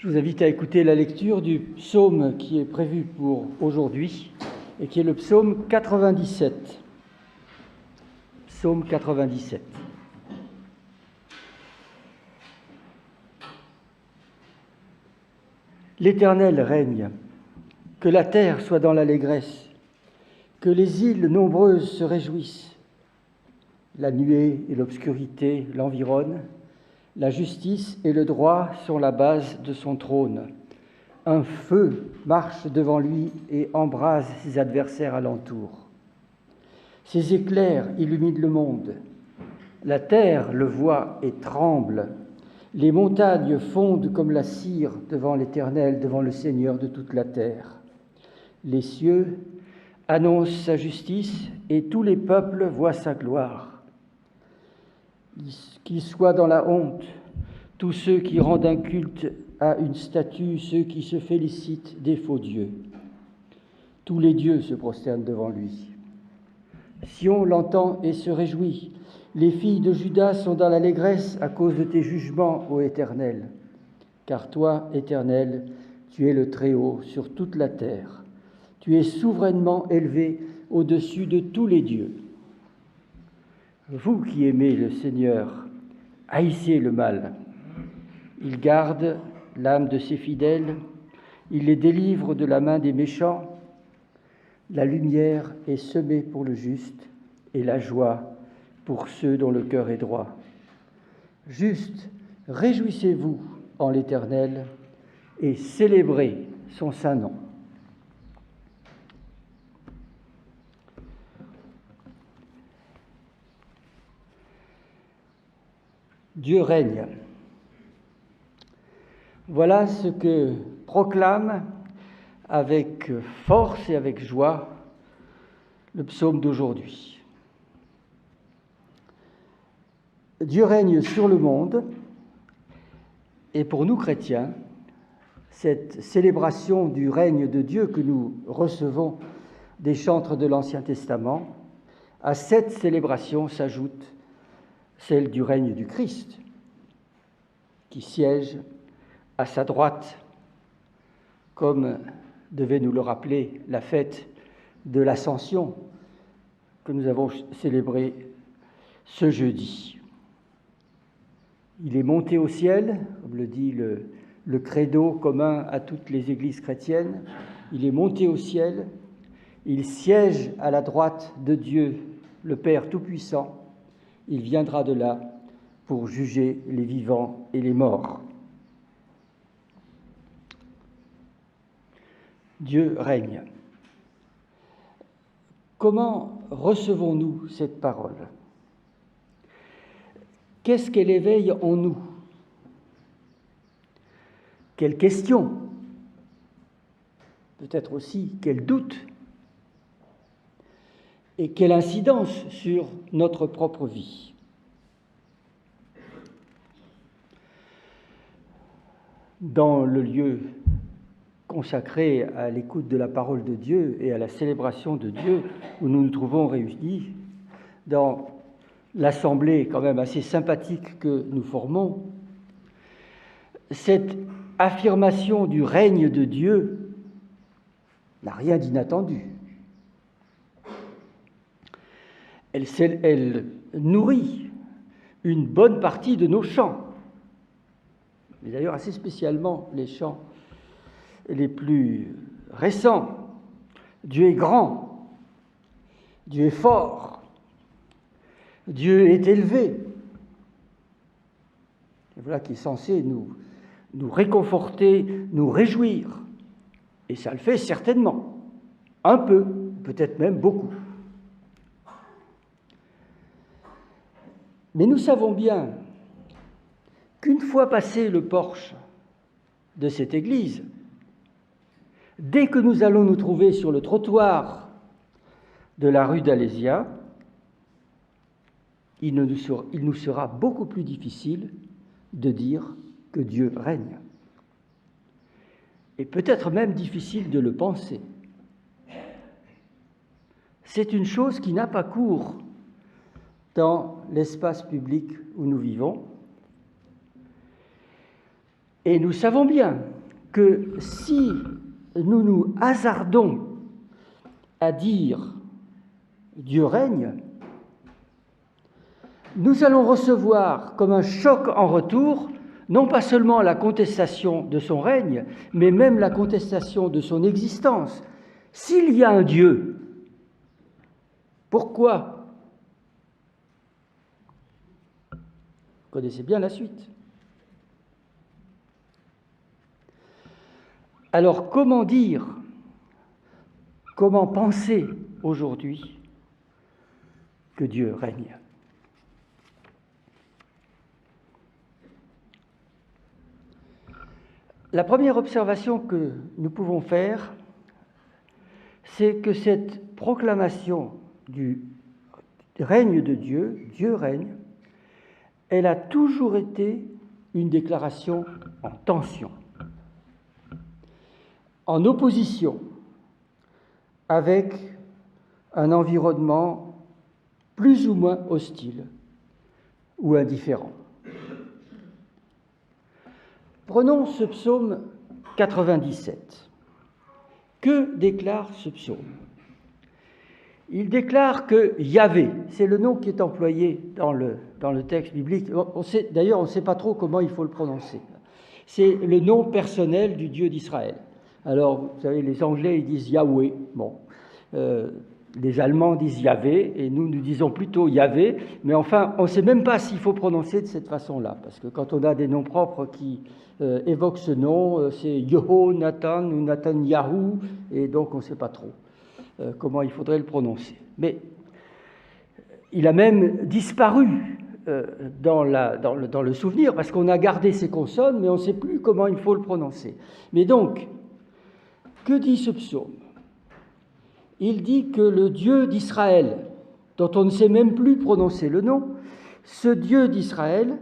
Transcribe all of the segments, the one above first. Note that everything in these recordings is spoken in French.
Je vous invite à écouter la lecture du psaume qui est prévu pour aujourd'hui et qui est le psaume 97. Psaume 97. L'Éternel règne, que la terre soit dans l'allégresse, que les îles nombreuses se réjouissent. La nuée et l'obscurité l'environnent, la justice et le droit sont la base de son trône. Un feu marche devant lui et embrase ses adversaires alentour. Ses éclairs illuminent le monde. La terre le voit et tremble. Les montagnes fondent comme la cire devant l'Éternel, devant le Seigneur de toute la terre. Les cieux annoncent sa justice et tous les peuples voient sa gloire. Qu'ils soient dans la honte, tous ceux qui rendent un culte à une statue, ceux qui se félicitent des faux dieux. Tous les dieux se prosternent devant lui. Sion l'entend et se réjouit. Les filles de Juda sont dans l'allégresse à cause de tes jugements, ô Éternel. Car toi, Éternel, tu es le Très-Haut sur toute la terre. Tu es souverainement élevé au-dessus de tous les dieux. Vous qui aimez le Seigneur, haïssez le mal. Il garde l'âme de ses fidèles, il les délivre de la main des méchants. La lumière est semée pour le juste et la joie pour ceux dont le cœur est droit. Juste, réjouissez-vous en l'Éternel et célébrez son saint nom. Dieu règne. Voilà ce que proclame avec force et avec joie le psaume d'aujourd'hui. Dieu règne sur le monde et pour nous chrétiens, cette célébration du règne de Dieu que nous recevons des chantres de l'Ancien Testament, à cette célébration s'ajoute celle du règne du Christ, qui siège à sa droite, comme devait nous le rappeler la fête de l'Ascension que nous avons célébrée ce jeudi. Il est monté au ciel, comme le dit le credo commun à toutes les églises chrétiennes. Il est monté au ciel, il siège à la droite de Dieu, le Père Tout-Puissant. Il viendra de là pour juger les vivants et les morts. Dieu règne. Comment recevons-nous cette parole ? Qu'est-ce qu'elle éveille en nous ? Quelles questions ? Peut-être aussi quels doutes ? Et quelle incidence sur notre propre vie ? Dans le lieu consacré à l'écoute de la parole de Dieu et à la célébration de Dieu, où nous nous trouvons réunis, dans l'assemblée quand même assez sympathique que nous formons, cette affirmation du règne de Dieu n'a rien d'inattendu. Elle nourrit une bonne partie de nos chants, mais d'ailleurs assez spécialement les chants les plus récents. Dieu est grand, Dieu est fort, Dieu est élevé. Et voilà qui est censé nous réconforter, nous réjouir. Et ça le fait certainement, un peu, peut-être même beaucoup. Mais nous savons bien qu'une fois passé le porche de cette église, dès que nous allons nous trouver sur le trottoir de la rue d'Alésia, il nous sera beaucoup plus difficile de dire que Dieu règne. Et peut-être même difficile de le penser. C'est une chose qui n'a pas cours dans l'espace public où nous vivons. Et nous savons bien que si nous nous hasardons à dire Dieu règne, nous allons recevoir comme un choc en retour, non pas seulement la contestation de son règne, mais même la contestation de son existence. S'il y a un Dieu, pourquoi? Vous connaissez bien la suite. Alors comment dire, comment penser aujourd'hui que Dieu règne? La première observation que nous pouvons faire, c'est que cette proclamation du règne de Dieu, Dieu règne, elle a toujours été une déclaration en tension, en opposition avec un environnement plus ou moins hostile ou indifférent. Prenons ce psaume 97. Que déclare ce psaume? Il déclare que Yahvé, c'est le nom qui est employé dans le texte biblique. D'ailleurs, on ne sait pas trop comment il faut le prononcer. C'est le nom personnel du Dieu d'Israël. Alors, vous savez, les Anglais, ils disent Yahweh. Bon, les Allemands disent Yahvé, et nous disons plutôt Yahvé. Mais enfin, on ne sait même pas s'il faut prononcer de cette façon-là. Parce que quand on a des noms propres qui évoquent ce nom, c'est Yehonatan ou Natanyahu, et donc on ne sait pas trop comment il faudrait le prononcer. Mais il a même disparu dans le souvenir, parce qu'on a gardé ses consonnes, mais on ne sait plus comment il faut le prononcer. Mais donc, que dit ce psaume? Il dit que le Dieu d'Israël, dont on ne sait même plus prononcer le nom, ce Dieu d'Israël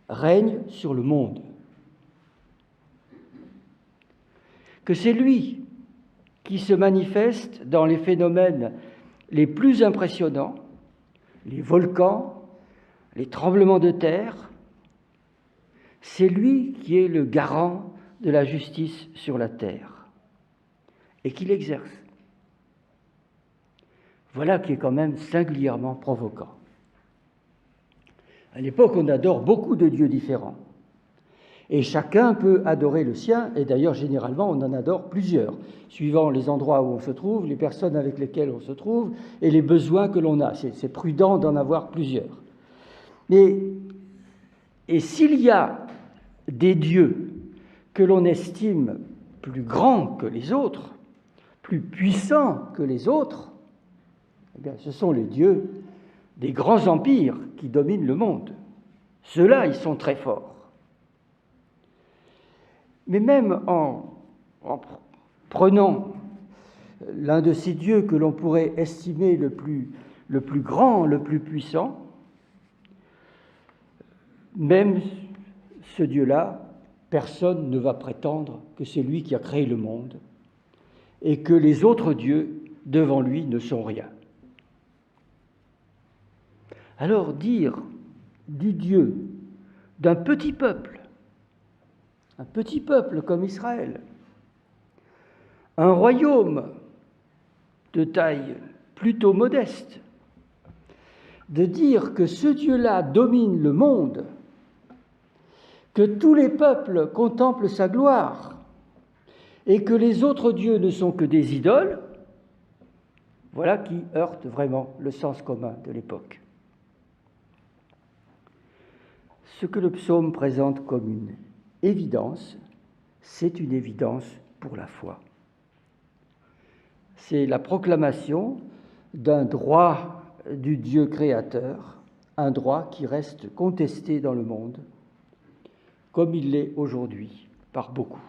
règne sur le monde. Que c'est lui qui se manifeste dans les phénomènes les plus impressionnants, les volcans, les tremblements de terre. C'est lui qui est le garant de la justice sur la terre et qui l'exerce. Voilà qui est quand même singulièrement provoquant. À l'époque, on adore beaucoup de dieux différents. Et chacun peut adorer le sien, et d'ailleurs, généralement, on en adore plusieurs, suivant les endroits où on se trouve, les personnes avec lesquelles on se trouve, et les besoins que l'on a. C'est prudent d'en avoir plusieurs. Et s'il y a des dieux que l'on estime plus grands que les autres, plus puissants que les autres, eh bien, ce sont les dieux des grands empires qui dominent le monde. Ceux-là, ils sont très forts. Mais même en prenant l'un de ces dieux que l'on pourrait estimer le plus grand, le plus puissant, même ce Dieu-là, personne ne va prétendre que c'est lui qui a créé le monde et que les autres dieux devant lui ne sont rien. Alors dire du Dieu d'un petit peuple, un petit peuple comme Israël, un royaume de taille plutôt modeste, de dire que ce Dieu-là domine le monde, que tous les peuples contemplent sa gloire et que les autres dieux ne sont que des idoles, voilà qui heurte vraiment le sens commun de l'époque. Ce que le psaume présente comme une évidence, c'est une évidence pour la foi. C'est la proclamation d'un droit du Dieu créateur, un droit qui reste contesté dans le monde, comme il l'est aujourd'hui par beaucoup.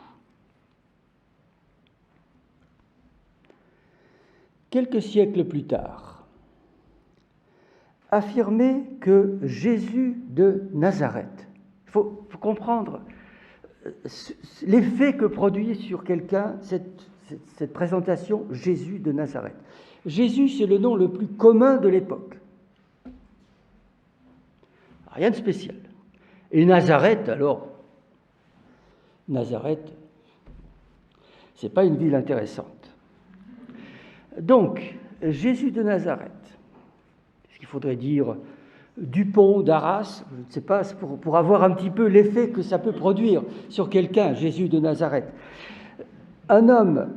Quelques siècles plus tard, affirmer que Jésus de Nazareth, il faut comprendre l'effet que produit sur quelqu'un cette présentation Jésus de Nazareth. Jésus, c'est le nom le plus commun de l'époque. Rien de spécial. Et Nazareth, alors, Nazareth, ce n'est pas une ville intéressante. Donc, Jésus de Nazareth, est-ce qu'il faudrait dire Dupont d'Arras, je ne sais pas, pour avoir un petit peu l'effet que ça peut produire sur quelqu'un, Jésus de Nazareth. Un homme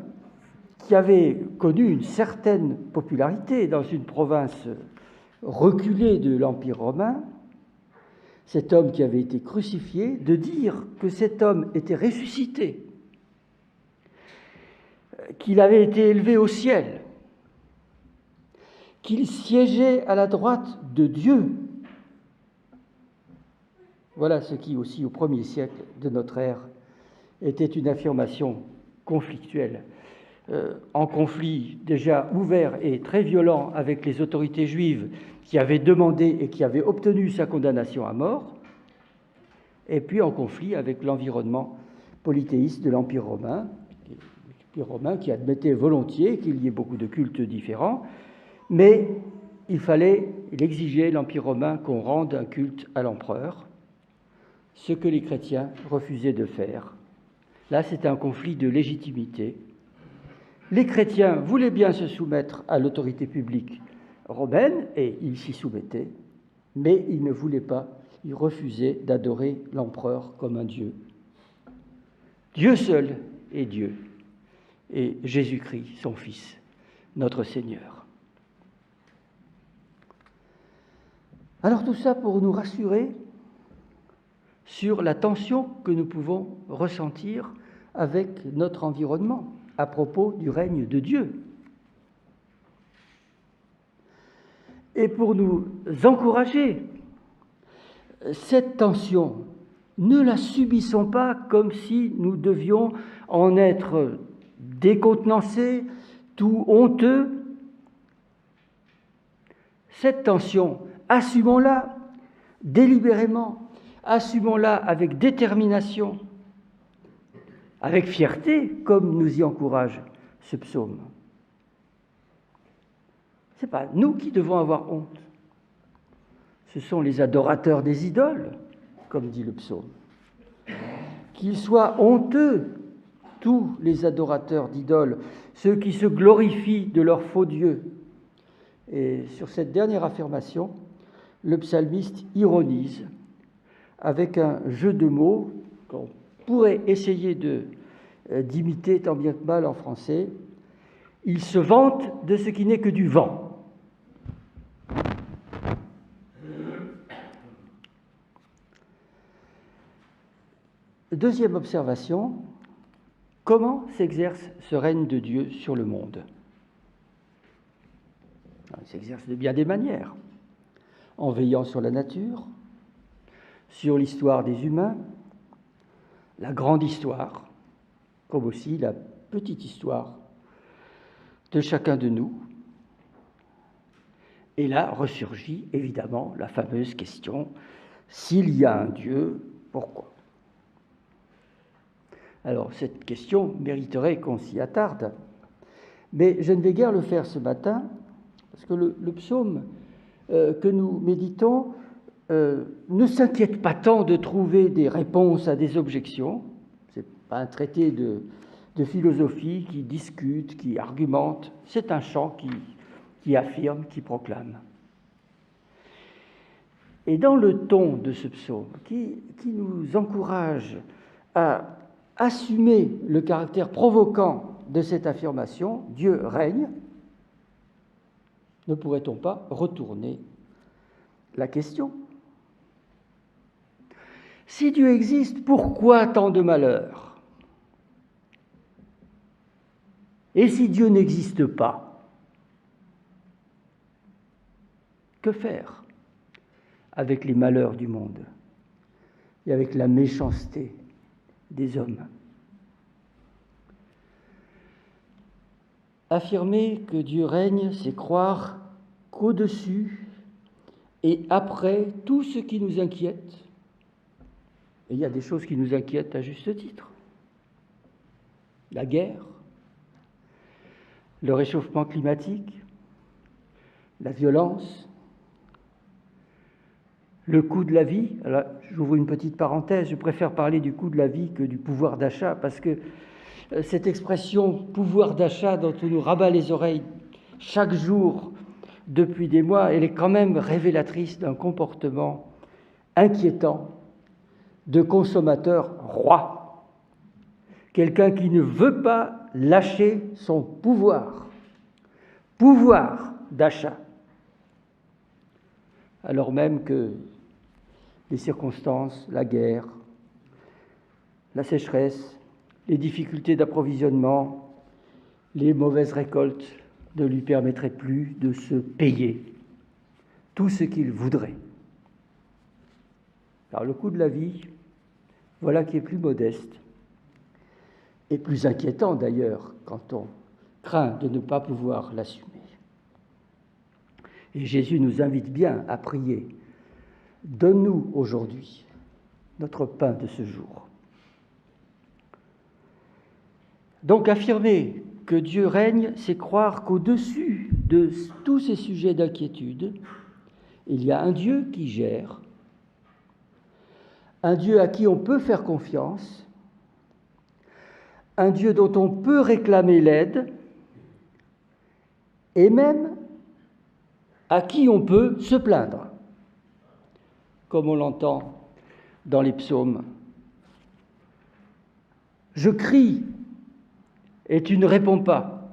qui avait connu une certaine popularité dans une province reculée de l'Empire romain, cet homme qui avait été crucifié, de dire que cet homme était ressuscité, qu'il avait été élevé au ciel, qu'il siégeait à la droite de Dieu. Voilà ce qui aussi au 1er siècle de notre ère était une affirmation conflictuelle, en conflit déjà ouvert et très violent avec les autorités juives qui avaient demandé et qui avaient obtenu sa condamnation à mort, et puis en conflit avec l'environnement polythéiste de l'Empire romain qui admettait volontiers qu'il y ait beaucoup de cultes différents, mais il exigeait, l'Empire romain, qu'on rende un culte à l'empereur, ce que les chrétiens refusaient de faire. Là, c'était un conflit de légitimité. Les chrétiens voulaient bien se soumettre à l'autorité publique romaine, et ils s'y soumettaient, mais ils ne voulaient pas, ils refusaient d'adorer l'empereur comme un Dieu. Dieu seul est Dieu, et Jésus-Christ, son Fils, notre Seigneur. Alors tout ça pour nous rassurer sur la tension que nous pouvons ressentir avec notre environnement à propos du règne de Dieu. Et pour nous encourager, cette tension, ne la subissons pas comme si nous devions en être décontenancés, tout honteux. Cette tension, assumons-la délibérément, assumons-la avec détermination, avec fierté, comme nous y encourage ce psaume. Ce n'est pas nous qui devons avoir honte. Ce sont les adorateurs des idoles, comme dit le psaume. Qu'ils soient honteux, tous les adorateurs d'idoles, ceux qui se glorifient de leurs faux dieux. Et sur cette dernière affirmation, le psalmiste ironise avec un jeu de mots qu'on pourrait essayer d'imiter tant bien que mal en français. Il se vante de ce qui n'est que du vent. Deuxième observation, comment s'exerce ce règne de Dieu sur le monde ? Il s'exerce de bien des manières, en veillant sur la nature, sur l'histoire des humains, la grande histoire, comme aussi la petite histoire de chacun de nous. Et là ressurgit évidemment la fameuse question, s'il y a un Dieu, pourquoi ? Alors cette question mériterait qu'on s'y attarde, mais je ne vais guère le faire ce matin, parce que le psaume que nous méditons ne s'inquiète pas tant de trouver des réponses à des objections. Ce n'est pas un traité de philosophie qui discute, qui argumente. C'est un chant qui affirme, qui proclame. Et dans le ton de ce psaume, qui nous encourage à assumer le caractère provoquant de cette affirmation, Dieu règne, ne pourrait-on pas retourner la question ? Si Dieu existe, pourquoi tant de malheurs ? Et si Dieu n'existe pas, que faire avec les malheurs du monde et avec la méchanceté des hommes ? Affirmer que Dieu règne, c'est croire qu'au-dessus et après tout ce qui nous inquiète, et il y a des choses qui nous inquiètent à juste titre, la guerre, le réchauffement climatique, la violence, le coût de la vie. Alors, j'ouvre une petite parenthèse, je préfère parler du coût de la vie que du pouvoir d'achat, parce que cette expression pouvoir d'achat dont on nous rabat les oreilles chaque jour depuis des mois, elle est quand même révélatrice d'un comportement inquiétant de consommateur roi. Quelqu'un qui ne veut pas lâcher son pouvoir d'achat, alors même que les circonstances, la guerre, la sécheresse, les difficultés d'approvisionnement, les mauvaises récoltes ne lui permettraient plus de se payer tout ce qu'il voudrait. Alors le coût de la vie, voilà qui est plus modeste et plus inquiétant d'ailleurs quand on craint de ne pas pouvoir l'assumer. Et Jésus nous invite bien à prier. Donne-nous aujourd'hui notre pain de ce jour. Donc affirmer que Dieu règne, c'est croire qu'au-dessus de tous ces sujets d'inquiétude, il y a un Dieu qui gère, un Dieu à qui on peut faire confiance, un Dieu dont on peut réclamer l'aide, et même à qui on peut se plaindre, comme on l'entend dans les psaumes. Je crie et tu ne réponds pas.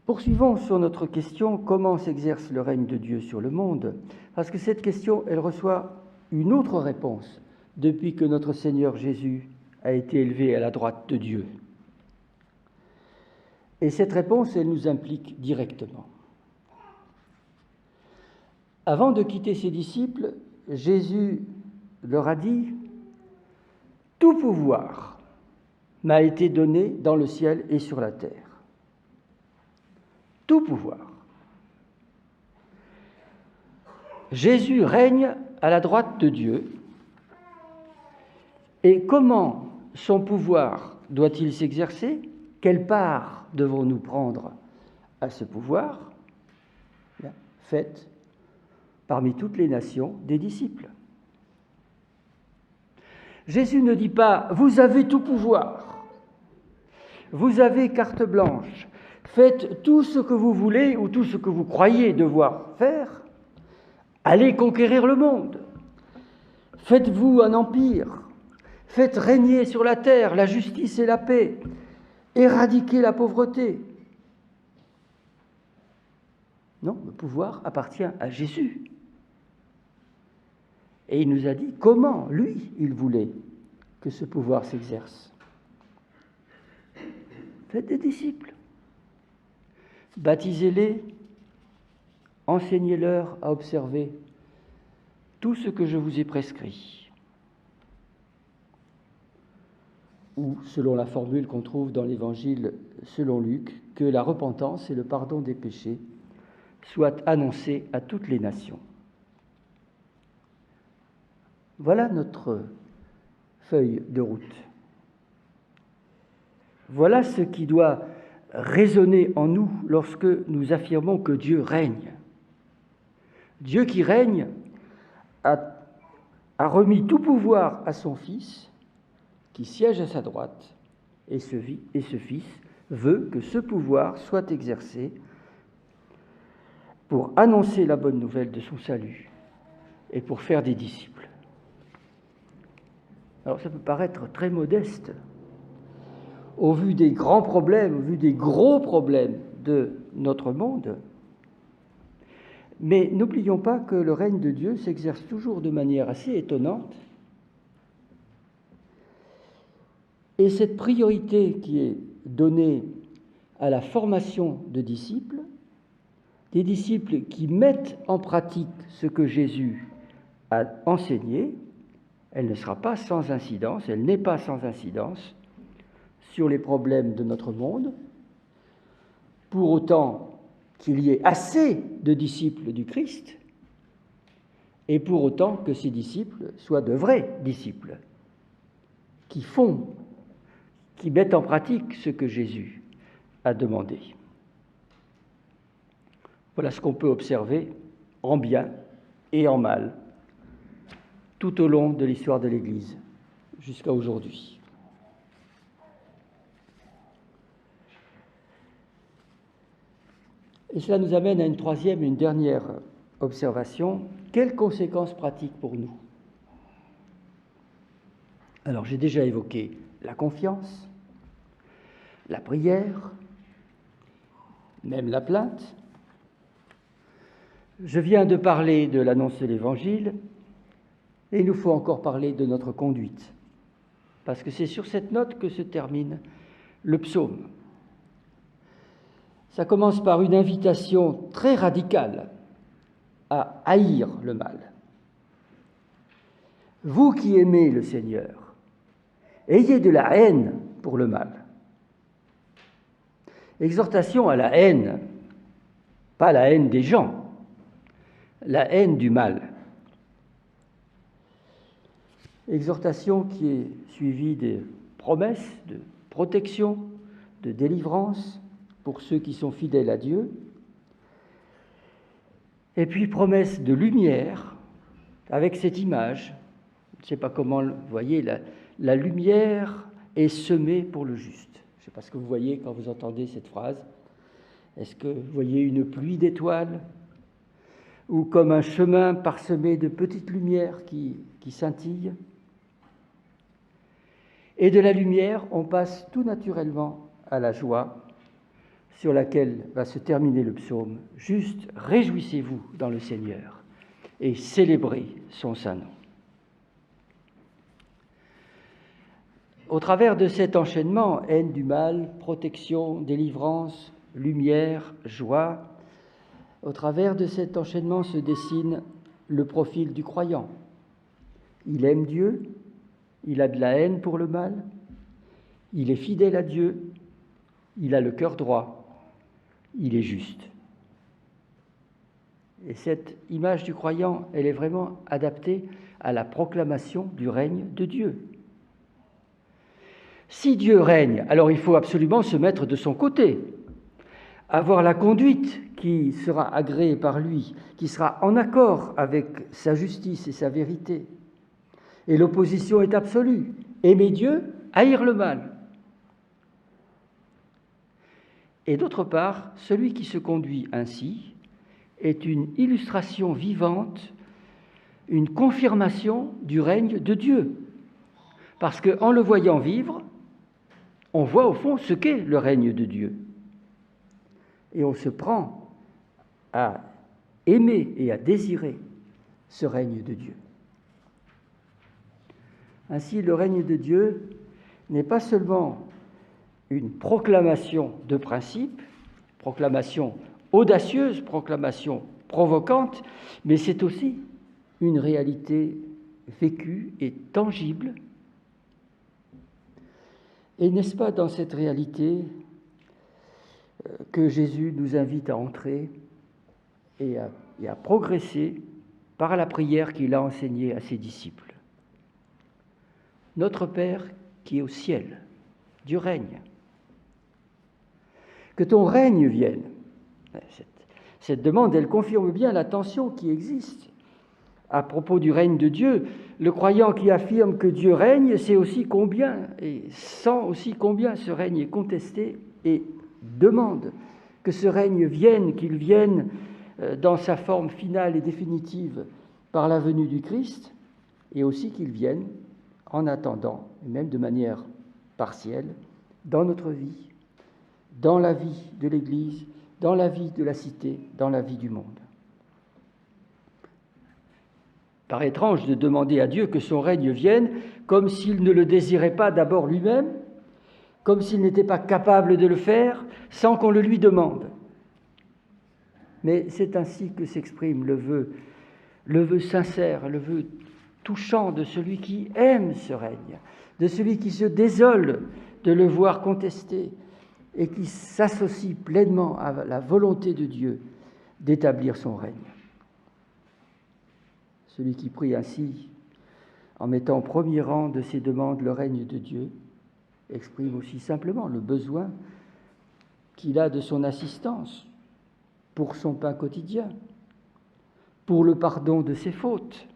Poursuivons sur notre question, comment s'exerce le règne de Dieu sur le monde? Parce que cette question, elle reçoit une autre réponse depuis que notre Seigneur Jésus a été élevé à la droite de Dieu. Et cette réponse, elle nous implique directement. Avant de quitter ses disciples, Jésus leur a dit « Tout pouvoir m'a été donné dans le ciel et sur la terre. » Tout pouvoir. Jésus règne à la droite de Dieu. Et comment son pouvoir doit-il s'exercer? Quelle part devons-nous prendre à ce pouvoir? Faites parmi toutes les nations des disciples. Jésus ne dit pas « vous avez tout pouvoir, vous avez carte blanche, faites tout ce que vous voulez ou tout ce que vous croyez devoir faire, allez conquérir le monde, faites-vous un empire, faites régner sur la terre la justice et la paix, éradiquez la pauvreté. » Non, le pouvoir appartient à Jésus. Et il nous a dit comment, lui, il voulait que ce pouvoir s'exerce. Faites des disciples. Baptisez-les, enseignez-leur à observer tout ce que je vous ai prescrit. Ou, selon la formule qu'on trouve dans l'Évangile selon Luc, que la repentance et le pardon des péchés soient annoncés à toutes les nations. Voilà notre feuille de route. Voilà ce qui doit résonner en nous lorsque nous affirmons que Dieu règne. Dieu qui règne a remis tout pouvoir à son Fils, qui siège à sa droite, et ce Fils veut que ce pouvoir soit exercé pour annoncer la bonne nouvelle de son salut et pour faire des disciples. Alors ça peut paraître très modeste au vu des grands problèmes, au vu des gros problèmes de notre monde, mais n'oublions pas que le règne de Dieu s'exerce toujours de manière assez étonnante. Et cette priorité qui est donnée à la formation de disciples, des disciples qui mettent en pratique ce que Jésus a enseigné, elle ne sera pas sans incidence, elle n'est pas sans incidence sur les problèmes de notre monde, pour autant qu'il y ait assez de disciples du Christ, et pour autant que ces disciples soient de vrais disciples, qui mettent en pratique ce que Jésus a demandé. Voilà ce qu'on peut observer en bien et en mal tout au long de l'histoire de l'Église jusqu'à aujourd'hui. Et cela nous amène à une troisième et une dernière observation. Quelles conséquences pratiques pour nous? Alors, j'ai déjà évoqué la confiance, la prière, même la plainte. Je viens de parler de l'annonce de l'Évangile, et il nous faut encore parler de notre conduite, parce que c'est sur cette note que se termine le psaume. Ça commence par une invitation très radicale à haïr le mal. Vous qui aimez le Seigneur, ayez de la haine pour le mal. Exhortation à la haine, pas la haine des gens, la haine du mal. Exhortation qui est suivie des promesses de protection, de délivrance pour ceux qui sont fidèles à Dieu, et puis promesse de lumière avec cette image. Je ne sais pas comment, vous voyez, la lumière est semée pour le juste. Je ne sais pas ce que vous voyez quand vous entendez cette phrase. Est-ce que vous voyez une pluie d'étoiles ou comme un chemin parsemé de petites lumières qui scintillent? Et de la lumière, on passe tout naturellement à la joie sur laquelle va se terminer le psaume. Juste réjouissez-vous dans le Seigneur et célébrez son saint nom. Au travers de cet enchaînement, haine du mal, protection, délivrance, lumière, joie, au travers de cet enchaînement se dessine le profil du croyant. Il aime Dieu, il a de la haine pour le mal, il est fidèle à Dieu, il a le cœur droit, il est juste. Et cette image du croyant, elle est vraiment adaptée à la proclamation du règne de Dieu. Si Dieu règne, alors il faut absolument se mettre de son côté, avoir la conduite qui sera agréée par lui, qui sera en accord avec sa justice et sa vérité. Et l'opposition est absolue. Aimer Dieu, haïr le mal. Et d'autre part, celui qui se conduit ainsi est une illustration vivante, une confirmation du règne de Dieu. Parce qu'en le voyant vivre, on voit au fond ce qu'est le règne de Dieu. Et on se prend à aimer et à désirer ce règne de Dieu. Ainsi, le règne de Dieu n'est pas seulement une proclamation de principe, proclamation audacieuse, proclamation provocante, mais c'est aussi une réalité vécue et tangible. Et n'est-ce pas dans cette réalité que Jésus nous invite à entrer et à progresser par la prière qu'il a enseignée à ses disciples. Notre Père qui est au ciel, Dieu règne. Que ton règne vienne. Cette demande, elle confirme bien la tension qui existe à propos du règne de Dieu. Le croyant qui affirme que Dieu règne sait aussi combien, et sent aussi combien ce règne est contesté et demande que ce règne vienne, qu'il vienne dans sa forme finale et définitive par la venue du Christ, et aussi qu'il vienne en attendant, et même de manière partielle, dans notre vie, dans la vie de l'Église, dans la vie de la cité, dans la vie du monde. Paraît étrange de demander à Dieu que son règne vienne comme s'il ne le désirait pas d'abord lui-même, comme s'il n'était pas capable de le faire sans qu'on le lui demande. Mais c'est ainsi que s'exprime le vœu sincère, le vœu touchant de celui qui aime ce règne, de celui qui se désole de le voir contesté et qui s'associe pleinement à la volonté de Dieu d'établir son règne. Celui qui prie ainsi, en mettant au premier rang de ses demandes le règne de Dieu, exprime aussi simplement le besoin qu'il a de son assistance, pour son pain quotidien, pour le pardon de ses fautes.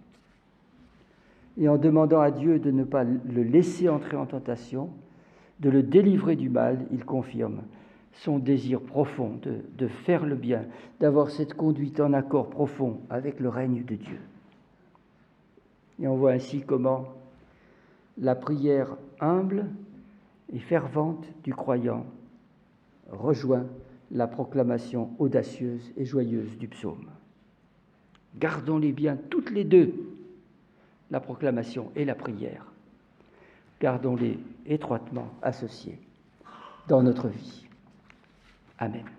Et en demandant à Dieu de ne pas le laisser entrer en tentation, de le délivrer du mal, il confirme son désir profond de faire le bien, d'avoir cette conduite en accord profond avec le règne de Dieu. Et on voit ainsi comment la prière humble et fervente du croyant rejoint la proclamation audacieuse et joyeuse du psaume. Gardons-les bien toutes les deux, la proclamation et la prière. Gardons-les étroitement associés dans notre vie. Amen.